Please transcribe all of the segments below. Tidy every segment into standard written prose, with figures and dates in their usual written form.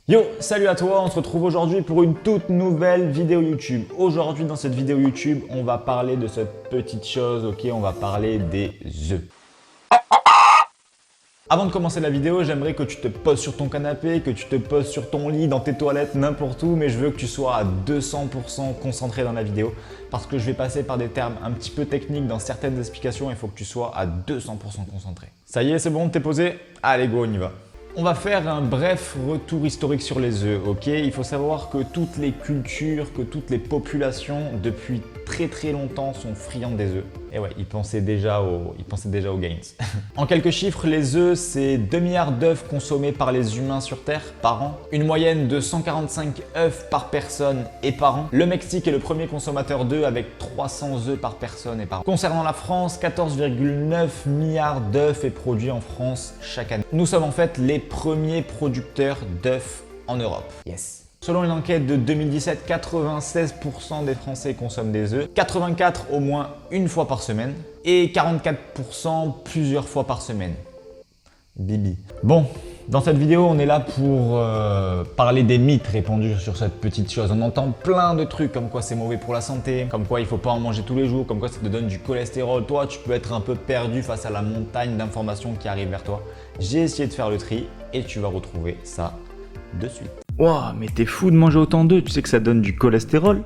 Yo, salut à toi, on se retrouve aujourd'hui pour une toute nouvelle vidéo YouTube. Aujourd'hui dans cette vidéo YouTube, on va parler de cette petite chose, ok, on va parler des œufs. Avant de commencer la vidéo, j'aimerais que tu te poses sur ton canapé, que tu te poses sur ton lit, dans tes toilettes, n'importe où, mais je veux que tu sois à 200% concentré dans la vidéo parce que je vais passer par des termes un petit peu techniques dans certaines explications et il faut que tu sois à 200% concentré. Ça y est, c'est bon, t'es posé? Allez go, on y va. On va faire un bref retour historique sur les œufs, ok? Il faut savoir que toutes les cultures, que toutes les populations, depuis très longtemps, sont friandes des œufs. Et ouais, ils pensaient déjà aux gains. En quelques chiffres, les œufs, c'est 2 milliards d'œufs consommés par les humains sur Terre par an. Une moyenne de 145 œufs par personne et par an. Le Mexique est le premier consommateur d'œufs avec 300 œufs par personne et par an. Concernant la France, 14,9 milliards d'œufs est produit en France chaque année. Nous sommes en fait les premiers producteurs d'œufs en Europe. Yes. Selon une enquête de 2017, 96% des Français consomment des œufs, 84% au moins une fois par semaine et 44% plusieurs fois par semaine. Bibi. Bon, dans cette vidéo, on est là pour parler des mythes répandus sur cette petite chose. On entend plein de trucs comme quoi c'est mauvais pour la santé, comme quoi il faut pas en manger tous les jours, comme quoi ça te donne du cholestérol. Toi, tu peux être un peu perdu face à la montagne d'informations qui arrivent vers toi. J'ai essayé de faire le tri et tu vas retrouver ça de suite. Wow, mais t'es fou de manger autant d'œufs, tu sais que ça donne du cholestérol?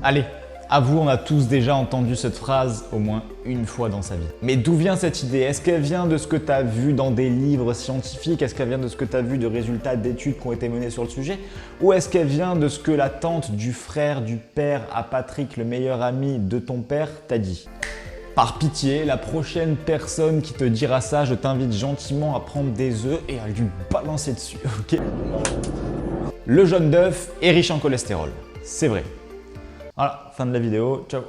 Allez, avoue, on a tous déjà entendu cette phrase au moins une fois dans sa vie. Mais d'où vient cette idée? Est-ce qu'elle vient de ce que tu as vu dans des livres scientifiques? Est-ce qu'elle vient de ce que tu as vu de résultats d'études qui ont été menées sur le sujet? Ou est-ce qu'elle vient de ce que la tante du frère du père à Patrick, le meilleur ami de ton père, t'a dit? Par pitié, la prochaine personne qui te dira ça, je t'invite gentiment à prendre des œufs et à lui balancer dessus, ok? Le jaune d'œuf est riche en cholestérol, c'est vrai. Voilà, fin de la vidéo, ciao.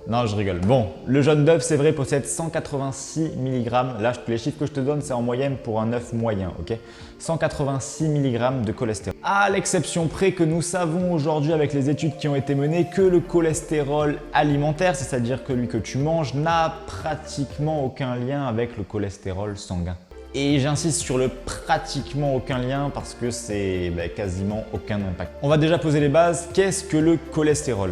Non, je rigole. Bon, le jaune d'œuf, c'est vrai, possède 186 mg. Là, les chiffres que je te donne, c'est en moyenne pour un œuf moyen, ok? 186 mg de cholestérol. À l'exception près que nous savons aujourd'hui avec les études qui ont été menées que le cholestérol alimentaire, c'est-à-dire celui que tu manges, n'a pratiquement aucun lien avec le cholestérol sanguin. Et j'insiste sur le pratiquement aucun lien parce que c'est quasiment aucun impact. On va déjà poser les bases. Qu'est-ce que le cholestérol ?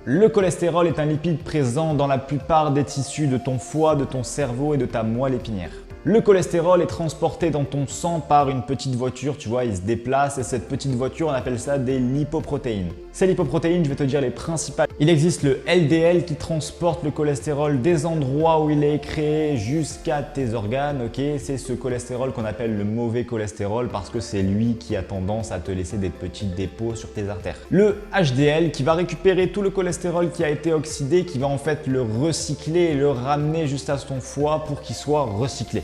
Le cholestérol est un lipide présent dans la plupart des tissus de ton foie, de ton cerveau et de ta moelle épinière. Le cholestérol est transporté dans ton sang par une petite voiture, tu vois, il se déplace et cette petite voiture, on appelle ça des lipoprotéines. Ces lipoprotéines, je vais te dire les principales. Il existe le LDL qui transporte le cholestérol des endroits où il est créé jusqu'à tes organes, ok? C'est ce cholestérol qu'on appelle le mauvais cholestérol parce que c'est lui qui a tendance à te laisser des petits dépôts sur tes artères. Le HDL qui va récupérer tout le cholestérol qui a été oxydé, qui va en fait le recycler et le ramener juste à ton foie pour qu'il soit recyclé.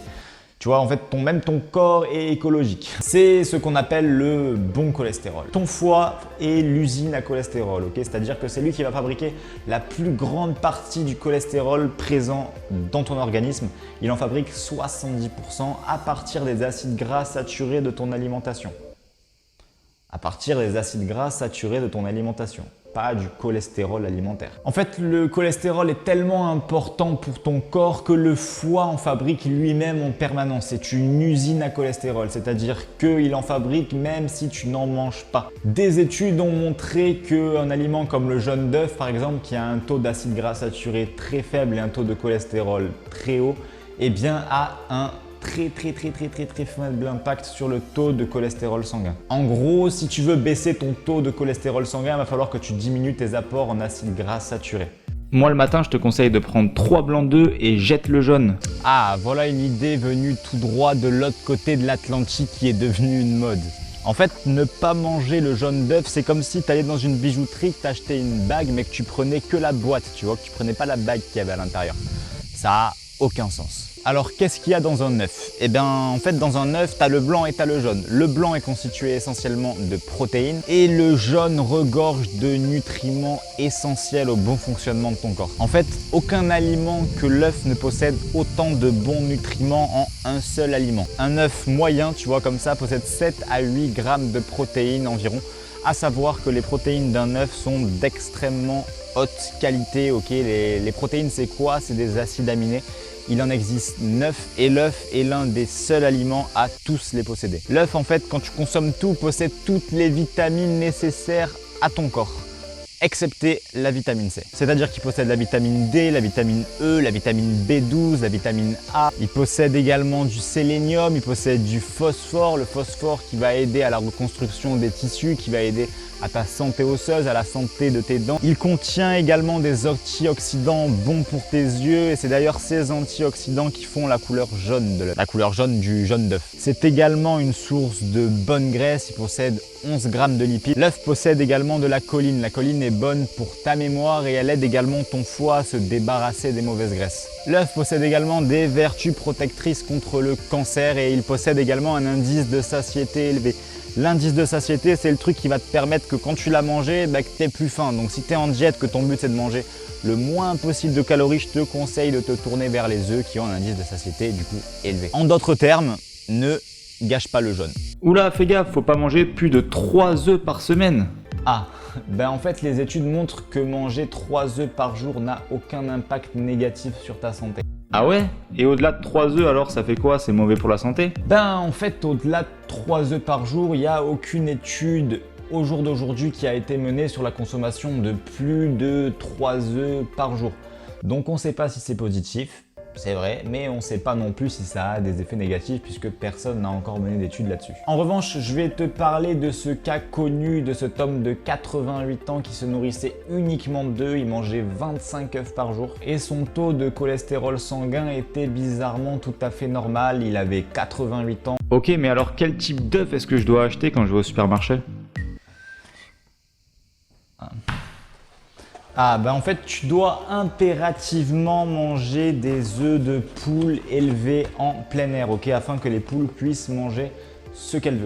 Tu vois, en fait, même ton corps est écologique. C'est ce qu'on appelle le bon cholestérol. Ton foie est l'usine à cholestérol, ok? C'est-à-dire que c'est lui qui va fabriquer la plus grande partie du cholestérol présent dans ton organisme. Il en fabrique 70% à partir des acides gras saturés de ton alimentation. À partir des acides gras saturés de ton alimentation, pas du cholestérol alimentaire. En fait, le cholestérol est tellement important pour ton corps que le foie en fabrique lui-même en permanence. C'est une usine à cholestérol, c'est-à-dire qu'il en fabrique même si tu n'en manges pas. Des études ont montré qu'un aliment comme le jaune d'œuf, par exemple, qui a un taux d'acide gras saturé très faible et un taux de cholestérol très haut, eh bien a un très faible impact sur le taux de cholestérol sanguin. En gros, si tu veux baisser ton taux de cholestérol sanguin, il va falloir que tu diminues tes apports en acides gras saturés. Moi le matin, je te conseille de prendre 3 blancs d'œufs et jette le jaune. Ah, voilà une idée venue tout droit de l'autre côté de l'Atlantique qui est devenue une mode. En fait, ne pas manger le jaune d'œuf, c'est comme si tu allais dans une bijouterie, que tu achetais une bague mais que tu prenais que la boîte, tu vois, que tu prenais pas la bague qu'il y avait à l'intérieur. Ça a aucun sens. Alors qu'est-ce qu'il y a dans un œuf? Eh bien en fait dans un œuf, tu as le blanc et tu as le jaune. Le blanc est constitué essentiellement de protéines et le jaune regorge de nutriments essentiels au bon fonctionnement de ton corps. En fait, aucun aliment que l'œuf ne possède autant de bons nutriments en un seul aliment. Un œuf moyen, tu vois comme ça, possède 7 à 8 grammes de protéines environ, à savoir que les protéines d'un œuf sont d'extrêmement haute qualité. Ok, les protéines, c'est quoi? C'est des acides aminés. Il en existe 9 et l'œuf est l'un des seuls aliments à tous les posséder. L'œuf, en fait, quand tu consommes tout, possède toutes les vitamines nécessaires à ton corps, excepté la vitamine C. C'est-à-dire qu'il possède la vitamine D, la vitamine E, la vitamine B12, la vitamine A. Il possède également du sélénium, il possède du phosphore, le phosphore qui va aider à la reconstruction des tissus, qui va aider à ta santé osseuse, à la santé de tes dents. Il contient également des antioxydants bons pour tes yeux et c'est d'ailleurs ces antioxydants qui font la couleur jaune de l'œuf, la couleur jaune du jaune d'œuf. C'est également une source de bonne graisse, il possède 11 grammes de lipides. L'œuf possède également de la choline. La choline est bonne pour ta mémoire et elle aide également ton foie à se débarrasser des mauvaises graisses. L'œuf possède également des vertus protectrices contre le cancer et il possède également un indice de satiété élevé. L'indice de satiété, c'est le truc qui va te permettre que quand tu l'as mangé, que tu n'aies plus faim. Donc si tu es en diète, que ton but c'est de manger le moins possible de calories, je te conseille de te tourner vers les œufs qui ont un indice de satiété du coup élevé. En d'autres termes, ne gâche pas le jaune. Oula, fais gaffe, faut pas manger plus de 3 œufs par semaine. Ah, en fait les études montrent que manger 3 œufs par jour n'a aucun impact négatif sur ta santé. Ah ouais? Et au-delà de 3 œufs alors ça fait quoi? C'est mauvais pour la santé? En fait au-delà de 3 œufs par jour, il n'y a aucune étude au jour d'aujourd'hui qui a été menée sur la consommation de plus de 3 œufs par jour. Donc on ne sait pas si c'est positif, c'est vrai, mais on ne sait pas non plus si ça a des effets négatifs puisque personne n'a encore mené d'études là-dessus. En revanche, je vais te parler de ce cas connu de cet homme de 88 ans qui se nourrissait uniquement d'œufs, il mangeait 25 œufs par jour et son taux de cholestérol sanguin était bizarrement tout à fait normal, il avait 88 ans. Ok, mais alors quel type d'œuf est-ce que je dois acheter quand je vais au supermarché? En fait, tu dois impérativement manger des œufs de poule élevés en plein air, ok, afin que les poules puissent manger ce qu'elles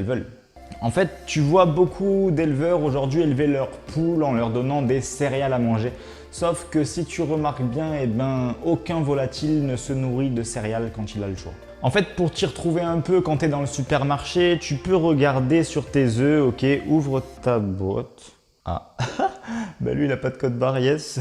veulent. En fait, tu vois beaucoup d'éleveurs aujourd'hui élever leurs poules en leur donnant des céréales à manger. Sauf que si tu remarques bien, aucun volatile ne se nourrit de céréales quand il a le choix. En fait, pour t'y retrouver un peu quand tu es dans le supermarché, tu peux regarder sur tes œufs, ok, ouvre ta boîte. Ah, lui il a pas de code barre, yes.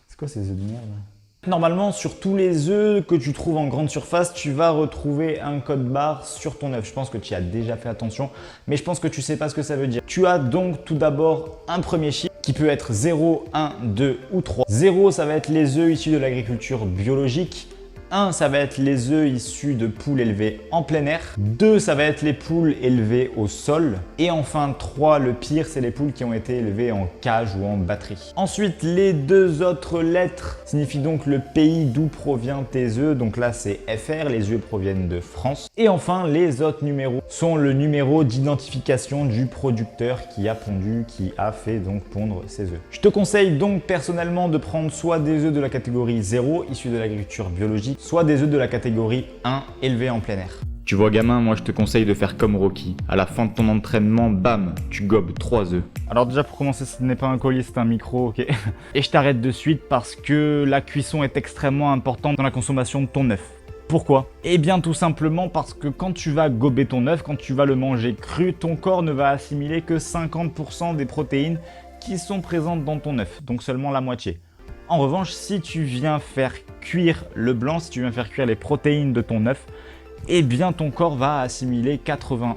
C'est quoi ces œufs de merde là? Normalement, sur tous les œufs que tu trouves en grande surface, tu vas retrouver un code barre sur ton œuf. Je pense que tu y as déjà fait attention, mais je pense que tu sais pas ce que ça veut dire. Tu as donc tout d'abord un premier chiffre qui peut être 0, 1, 2 ou 3. 0, ça va être les œufs issus de l'agriculture biologique. 1, ça va être les œufs issus de poules élevées en plein air. 2, ça va être les poules élevées au sol. Et enfin 3, le pire, c'est les poules qui ont été élevées en cage ou en batterie. Ensuite, les 2 autres lettres signifient donc le pays d'où provient tes œufs. Donc là, c'est FR, les œufs proviennent de France. Et enfin, les autres numéros sont le numéro d'identification du producteur qui a pondu, qui a fait donc pondre ces œufs. Je te conseille donc personnellement de prendre soit des œufs de la catégorie 0, issus de l'agriculture biologique, soit des œufs de la catégorie 1 élevés en plein air. Tu vois gamin, moi je te conseille de faire comme Rocky. À la fin de ton entraînement, bam, tu gobes 3 œufs. Alors déjà pour commencer, ce n'est pas un collier, c'est un micro, ok. Et je t'arrête de suite parce que la cuisson est extrêmement importante dans la consommation de ton œuf. Pourquoi? Eh bien tout simplement parce que quand tu vas gober ton œuf, quand tu vas le manger cru, ton corps ne va assimiler que 50% des protéines qui sont présentes dans ton œuf, donc seulement la moitié. En revanche, si tu viens faire cuire le blanc, si tu viens faire cuire les protéines de ton œuf, eh bien ton corps va assimiler 91%,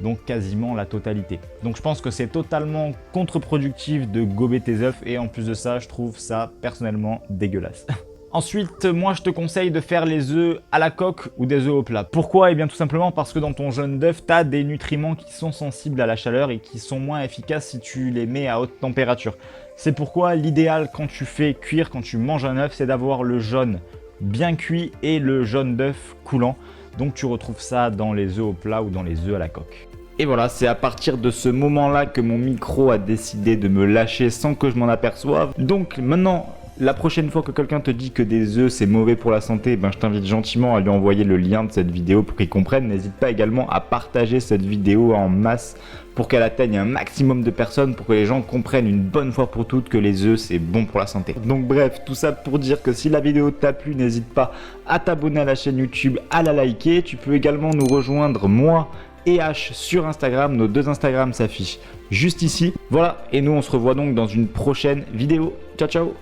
donc quasiment la totalité. Donc je pense que c'est totalement contre-productif de gober tes œufs et en plus de ça, je trouve ça personnellement dégueulasse. Ensuite, moi je te conseille de faire les œufs à la coque ou des œufs au plat. Pourquoi? Eh bien tout simplement parce que dans ton jaune d'œuf, tu as des nutriments qui sont sensibles à la chaleur et qui sont moins efficaces si tu les mets à haute température. C'est pourquoi l'idéal quand tu fais cuire, quand tu manges un œuf, c'est d'avoir le jaune bien cuit et le jaune d'œuf coulant. Donc tu retrouves ça dans les œufs au plat ou dans les œufs à la coque. Et voilà, c'est à partir de ce moment-là que mon micro a décidé de me lâcher sans que je m'en aperçoive. Donc maintenant, la prochaine fois que quelqu'un te dit que des œufs c'est mauvais pour la santé, je t'invite gentiment à lui envoyer le lien de cette vidéo pour qu'il comprenne. N'hésite pas également à partager cette vidéo en masse pour qu'elle atteigne un maximum de personnes, pour que les gens comprennent une bonne fois pour toutes que les œufs c'est bon pour la santé. Donc bref, tout ça pour dire que si la vidéo t'a plu, n'hésite pas à t'abonner à la chaîne YouTube, à la liker. Tu peux également nous rejoindre moi et H sur Instagram. Nos 2 Instagram s'affichent juste ici. Voilà, et nous on se revoit donc dans une prochaine vidéo. Ciao ciao.